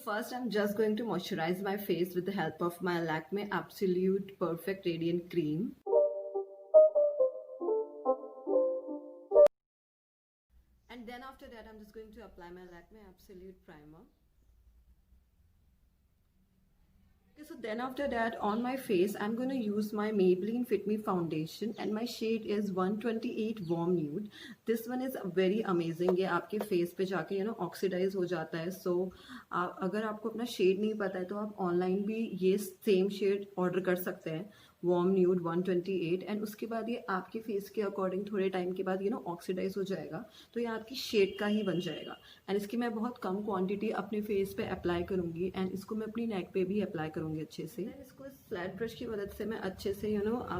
First, I'm just going to moisturize my face with the help of my Lakme Absolute Perfect Radiant Cream. And then after that, I'm just going to apply my Lakme Absolute Primer. Okay, so then after that, on my face, I'm going to use my Maybelline Fit Me Foundation and my shade is 128 Warm Nude. This one is very amazing. ये आपके face पे जाके oxidise हो जाता है. So अगर आपको अपना शेड नहीं पता है तो आप ऑनलाइन भी ये सेम शेड ऑर्डर कर सकते हैं, वार्म न्यूड 128. एंड उसके बाद ये आपके फेस के अकॉर्डिंग थोड़े टाइम के बाद ऑक्सीडाइज हो जाएगा, तो ये आपकी शेड का ही बन जाएगा. एंड इसकी मैं बहुत कम क्वांटिटी अपने फेस पे अप्लाई करूँगी एंड इसको मैं अपनी नेक पे भी अप्लाई करूँगी अच्छे से. इसको फ्लैट ब्रश की मदद से मैं अच्छे से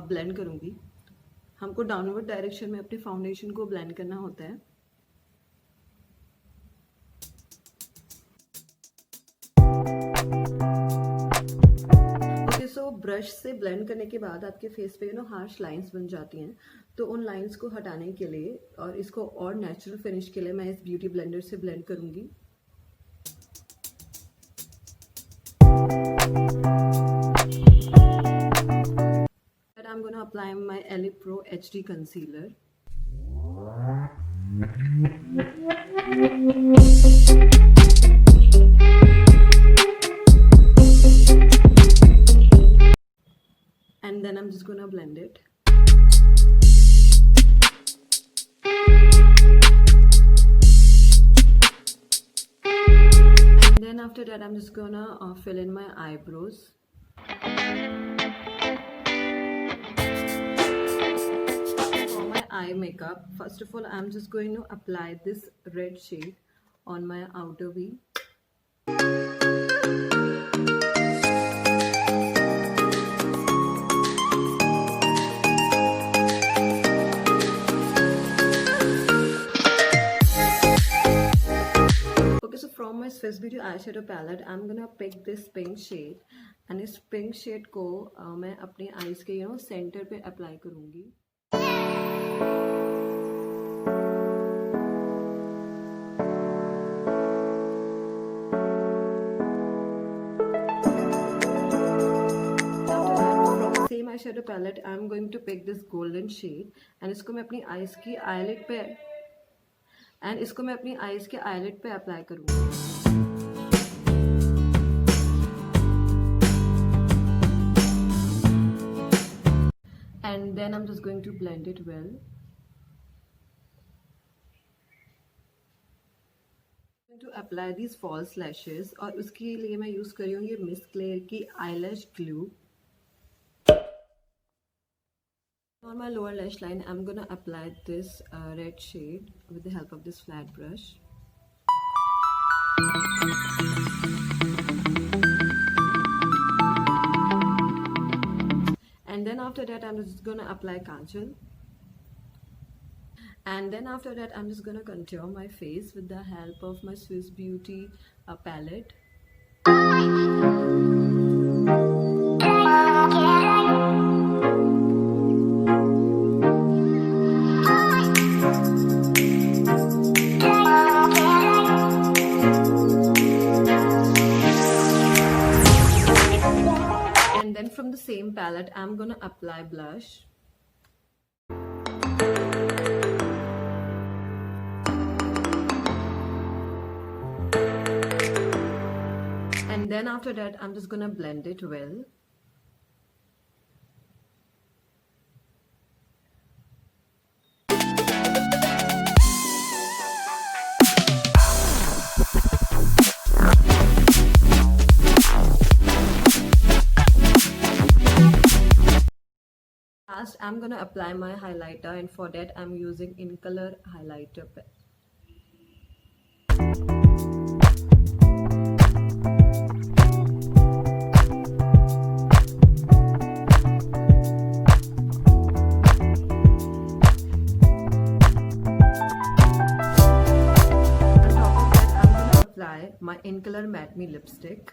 ब्लेंड करूँगी. हमको डाउनवर्ड डायरेक्शन में अपने फाउंडेशन को ब्लेंड करना होता है. सो ब्रश से ब्लेंड करने के बाद आपके फेस पे हार्श लाइंस बन जाती हैं, तो उन लाइंस को हटाने के लिए और इसको और नेचुरल फिनिश के लिए मैं इस ब्यूटी ब्लेंडर से ब्लेंड करूंगी. I'm gonna apply my LA Pro HD concealer. And then I'm just gonna blend it. And then after that I'm just gonna fill in my eyebrows. For my eye makeup, first of all I'm just going to apply this red shade on my outer V. From my Swiss Beauty eyeshadow palette, I'm gonna pick this pink shade and इस pink shade को मैं अपने eyes के center पे apply करूँगी. From the same eyeshadow palette, I'm going to pick this golden shade and इसको मैं अपनी eyes की eyelid पे अप्लाई करूँगी. And then I'm just going to blend it well. I'm going to apply these false lashes और उसके लिए मैं यूज कर रही हूँ ये मिस क्लेयर की eyelash glue. On my lower lash line, I'm gonna apply this red shade with the help of this flat brush. And then after that, I'm just gonna apply kajal. And then after that, I'm just gonna contour my face with the help of my Swiss Beauty palette. From the same palette, I'm gonna apply blush. And then after that, I'm just gonna blend it well. Last, I'm gonna apply my highlighter, and for that I'm using in color highlighter pen. On top of that, I'm gonna apply my in color matte me lipstick.